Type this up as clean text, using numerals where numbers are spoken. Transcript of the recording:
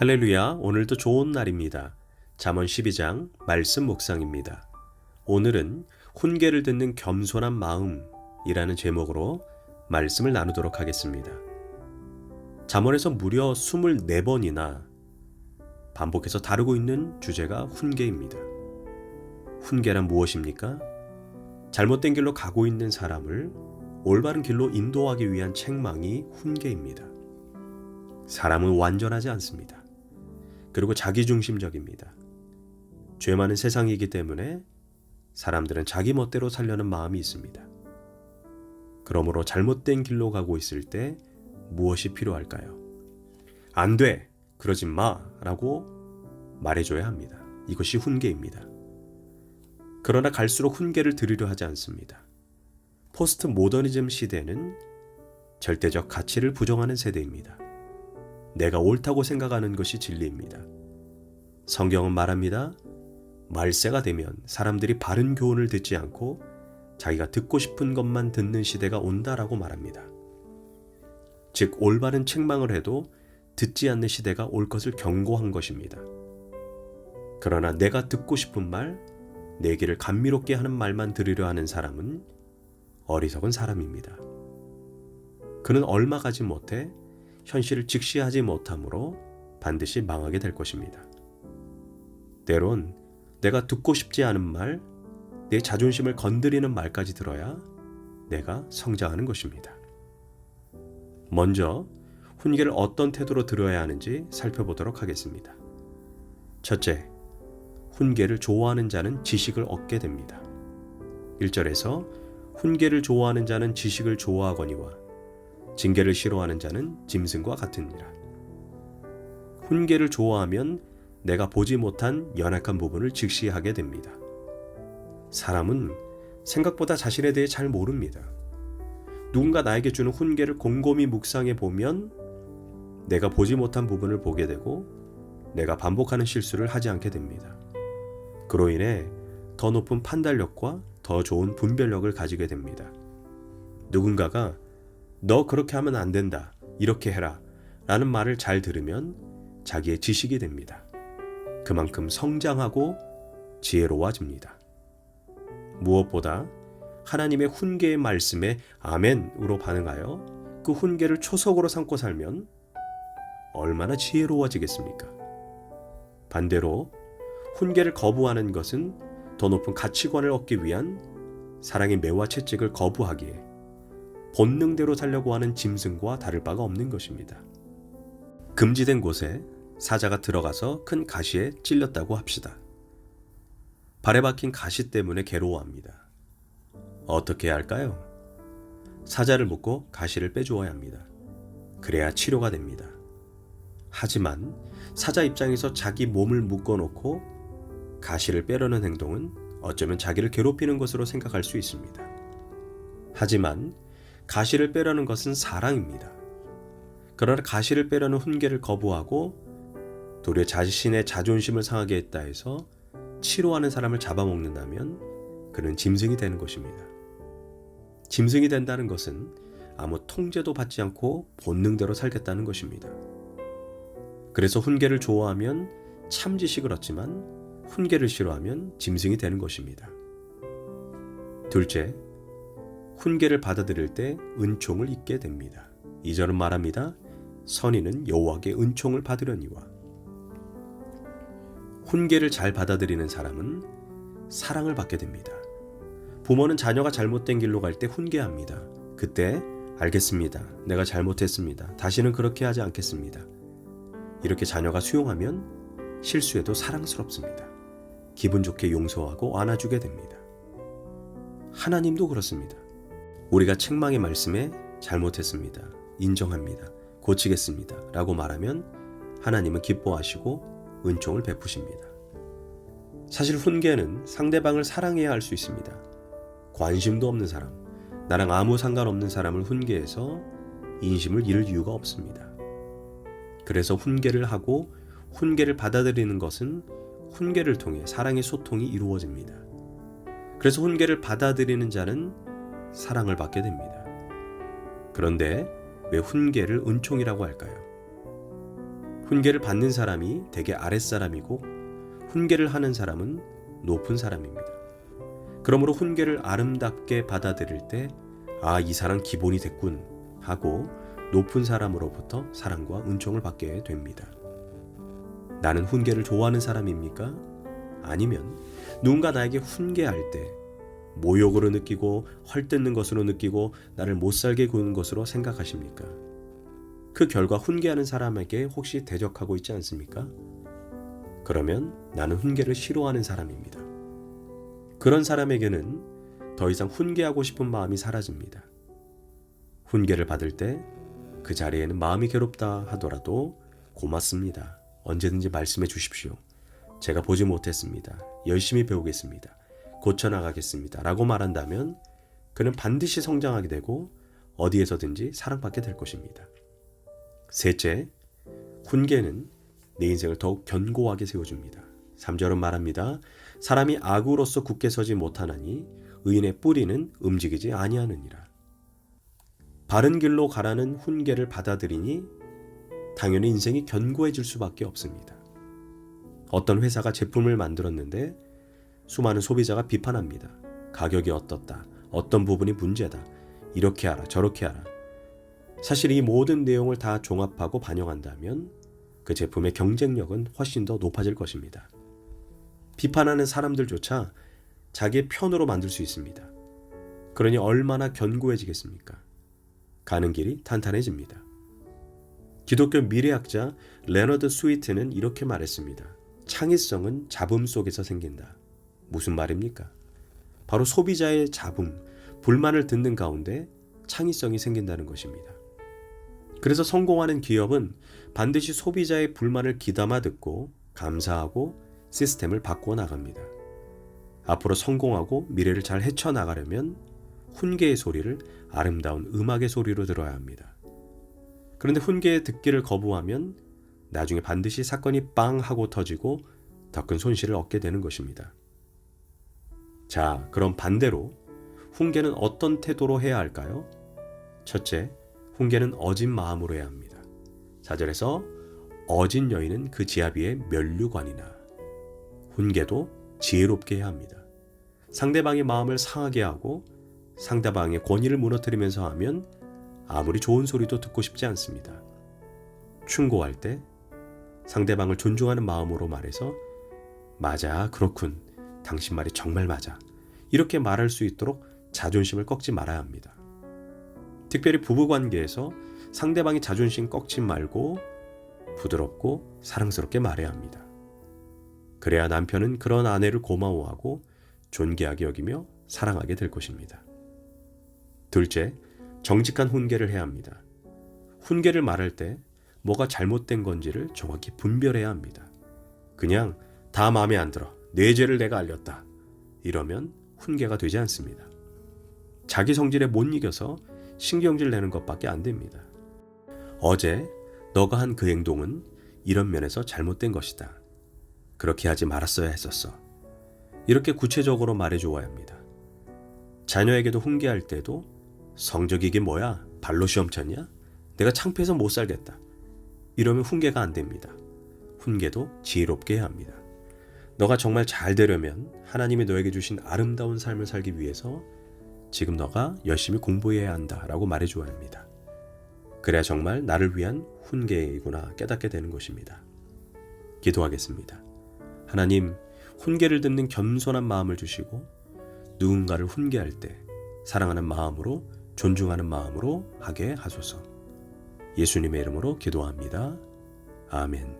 할렐루야, 오늘도 좋은 날입니다. 잠언 12장 말씀 묵상입니다. 오늘은 훈계를 듣는 겸손한 마음이라는 제목으로 말씀을 나누도록 하겠습니다. 잠언에서 무려 24번이나 반복해서 다루고 있는 주제가 훈계입니다. 훈계란 무엇입니까? 잘못된 길로 가고 있는 사람을 올바른 길로 인도하기 위한 책망이 훈계입니다. 사람은 완전하지 않습니다. 그리고 자기중심적입니다. 죄 많은 세상이기 때문에 사람들은 자기 멋대로 살려는 마음이 있습니다. 그러므로 잘못된 길로 가고 있을 때 무엇이 필요할까요? 안 돼! 그러지 마! 라고 말해줘야 합니다. 이것이 훈계입니다. 그러나 갈수록 훈계를 들으려 하지 않습니다. 포스트 모더니즘 시대는 절대적 가치를 부정하는 세대입니다. 내가 옳다고 생각하는 것이 진리입니다. 성경은 말합니다. 말세가 되면 사람들이 바른 교훈을 듣지 않고 자기가 듣고 싶은 것만 듣는 시대가 온다라고 말합니다. 즉 올바른 책망을 해도 듣지 않는 시대가 올 것을 경고한 것입니다. 그러나 내가 듣고 싶은 말, 내 귀를 감미롭게 하는 말만 들으려 하는 사람은 어리석은 사람입니다. 그는 얼마 가지 못해 현실을 직시하지 못하므로 반드시 망하게 될 것입니다. 때론 내가 듣고 싶지 않은 말, 내 자존심을 건드리는 말까지 들어야 내가 성장하는 것입니다. 먼저 훈계를 어떤 태도로 들어야 하는지 살펴보도록 하겠습니다. 첫째, 훈계를 좋아하는 자는 지식을 얻게 됩니다. 1절에서 훈계를 좋아하는 자는 지식을 좋아하거니와 징계를 싫어하는 자는 짐승과 같으니라. 훈계를 좋아하면 내가 보지 못한 연약한 부분을 직시하게 됩니다. 사람은 생각보다 자신에 대해 잘 모릅니다. 누군가 나에게 주는 훈계를 곰곰이 묵상해 보면 내가 보지 못한 부분을 보게 되고 내가 반복하는 실수를 하지 않게 됩니다. 그로 인해 더 높은 판단력과 더 좋은 분별력을 가지게 됩니다. 누군가가 너 그렇게 하면 안 된다, 이렇게 해라 라는 말을 잘 들으면 자기의 지식이 됩니다. 그만큼 성장하고 지혜로워집니다. 무엇보다 하나님의 훈계의 말씀에 아멘으로 반응하여 그 훈계를 초석으로 삼고 살면 얼마나 지혜로워지겠습니까? 반대로 훈계를 거부하는 것은 더 높은 가치관을 얻기 위한 사랑의 매와 채찍을 거부하기에 본능대로 살려고 하는 짐승과 다를 바가 없는 것입니다. 금지된 곳에 사자가 들어가서 큰 가시에 찔렸다고 합시다. 발에 박힌 가시 때문에 괴로워합니다. 어떻게 해야 할까요? 사자를 묶고 가시를 빼주어야 합니다. 그래야 치료가 됩니다. 하지만 사자 입장에서 자기 몸을 묶어놓고 가시를 빼려는 행동은 어쩌면 자기를 괴롭히는 것으로 생각할 수 있습니다. 하지만 가시를 빼려는 것은 사랑입니다. 그러나 가시를 빼려는 훈계를 거부하고 도리어 자신의 자존심을 상하게 했다 해서 치료하는 사람을 잡아먹는다면 그는 짐승이 되는 것입니다. 짐승이 된다는 것은 아무 통제도 받지 않고 본능대로 살겠다는 것입니다. 그래서 훈계를 좋아하면 참지식을 얻지만 훈계를 싫어하면 짐승이 되는 것입니다. 둘째, 훈계를 받아들일 때 은총을 잊게 됩니다. 2절은 말합니다. 선인은 여호와께 은총을 받으려니와. 훈계를 잘 받아들이는 사람은 사랑을 받게 됩니다. 부모는 자녀가 잘못된 길로 갈 때 훈계합니다. 그때 알겠습니다. 내가 잘못했습니다. 다시는 그렇게 하지 않겠습니다. 이렇게 자녀가 수용하면 실수해도 사랑스럽습니다. 기분 좋게 용서하고 안아주게 됩니다. 하나님도 그렇습니다. 우리가 책망의 말씀에 잘못했습니다. 인정합니다. 고치겠습니다. 라고 말하면 하나님은 기뻐하시고 은총을 베푸십니다. 사실 훈계는 상대방을 사랑해야 할 수 있습니다. 관심도 없는 사람, 나랑 아무 상관없는 사람을 훈계해서 인심을 잃을 이유가 없습니다. 그래서 훈계를 하고 훈계를 받아들이는 것은 훈계를 통해 사랑의 소통이 이루어집니다. 그래서 훈계를 받아들이는 자는 사랑을 받게 됩니다. 그런데 왜 훈계를 은총이라고 할까요? 훈계를 받는 사람이 대개 아랫사람이고 훈계를 하는 사람은 높은 사람입니다. 그러므로 훈계를 아름답게 받아들일 때 이 사람 기본이 됐군 하고 높은 사람으로부터 사랑과 은총을 받게 됩니다. 나는 훈계를 좋아하는 사람입니까? 아니면 누군가 나에게 훈계할 때 모욕으로 느끼고 헐뜯는 것으로 느끼고 나를 못살게 구는 것으로 생각하십니까? 그 결과 훈계하는 사람에게 혹시 대적하고 있지 않습니까? 그러면 나는 훈계를 싫어하는 사람입니다. 그런 사람에게는 더 이상 훈계하고 싶은 마음이 사라집니다. 훈계를 받을 때 그 자리에는 마음이 괴롭다 하더라도 고맙습니다. 언제든지 말씀해 주십시오. 제가 보지 못했습니다. 열심히 배우겠습니다. 고쳐나가겠습니다. 라고 말한다면 그는 반드시 성장하게 되고 어디에서든지 사랑받게 될 것입니다. 셋째, 훈계는 내 인생을 더욱 견고하게 세워줍니다. 3절은 말합니다. 사람이 악으로서 굳게 서지 못하나니 의인의 뿌리는 움직이지 아니하느니라. 바른 길로 가라는 훈계를 받아들이니 당연히 인생이 견고해질 수밖에 없습니다. 어떤 회사가 제품을 만들었는데 수많은 소비자가 비판합니다. 가격이 어떻다, 어떤 부분이 문제다, 이렇게 하라, 저렇게 하라. 사실 이 모든 내용을 다 종합하고 반영한다면 그 제품의 경쟁력은 훨씬 더 높아질 것입니다. 비판하는 사람들조차 자기의 편으로 만들 수 있습니다. 그러니 얼마나 견고해지겠습니까? 가는 길이 탄탄해집니다. 기독교 미래학자 레너드 스위트는 이렇게 말했습니다. 창의성은 잡음 속에서 생긴다. 무슨 말입니까? 바로 소비자의 잡음, 불만을 듣는 가운데 창의성이 생긴다는 것입니다. 그래서 성공하는 기업은 반드시 소비자의 불만을 귀담아 듣고 감사하고 시스템을 바꾸어 나갑니다. 앞으로 성공하고 미래를 잘 헤쳐나가려면 훈계의 소리를 아름다운 음악의 소리로 들어야 합니다. 그런데 훈계의 듣기를 거부하면 나중에 반드시 사건이 빵 하고 터지고 더 큰 손실을 얻게 되는 것입니다. 자, 그럼 반대로 훈계는 어떤 태도로 해야 할까요? 첫째, 훈계는 어진 마음으로 해야 합니다. 4절에서 어진 여인은 그 지아비의 면류관이나. 훈계도 지혜롭게 해야 합니다. 상대방의 마음을 상하게 하고 상대방의 권위를 무너뜨리면서 하면 아무리 좋은 소리도 듣고 싶지 않습니다. 충고할 때 상대방을 존중하는 마음으로 말해서 맞아, 그렇군, 당신 말이 정말 맞아, 이렇게 말할 수 있도록 자존심을 꺾지 말아야 합니다. 특별히 부부관계에서 상대방의 자존심 꺾지 말고 부드럽고 사랑스럽게 말해야 합니다. 그래야 남편은 그런 아내를 고마워하고 존귀하게 여기며 사랑하게 될 것입니다. 둘째, 정직한 훈계를 해야 합니다. 훈계를 말할 때 뭐가 잘못된 건지를 정확히 분별해야 합니다. 그냥 다 마음에 안 들어, 내 죄를 내가 알렸다, 이러면 훈계가 되지 않습니다. 자기 성질에 못 이겨서 신경질 내는 것밖에 안 됩니다. 어제 너가 한 그 행동은 이런 면에서 잘못된 것이다. 그렇게 하지 말았어야 했었어. 이렇게 구체적으로 말해줘야 합니다. 자녀에게도 훈계할 때도 성적이 이게 뭐야? 발로 시험 쳤냐? 내가 창피해서 못 살겠다. 이러면 훈계가 안 됩니다. 훈계도 지혜롭게 해야 합니다. 너가 정말 잘 되려면 하나님이 너에게 주신 아름다운 삶을 살기 위해서 지금 너가 열심히 공부해야 한다라고 말해줘야 합니다. 그래야 정말 나를 위한 훈계이구나 깨닫게 되는 것입니다. 기도하겠습니다. 하나님, 훈계를 듣는 겸손한 마음을 주시고 누군가를 훈계할 때 사랑하는 마음으로, 존중하는 마음으로 하게 하소서. 예수님의 이름으로 기도합니다. 아멘.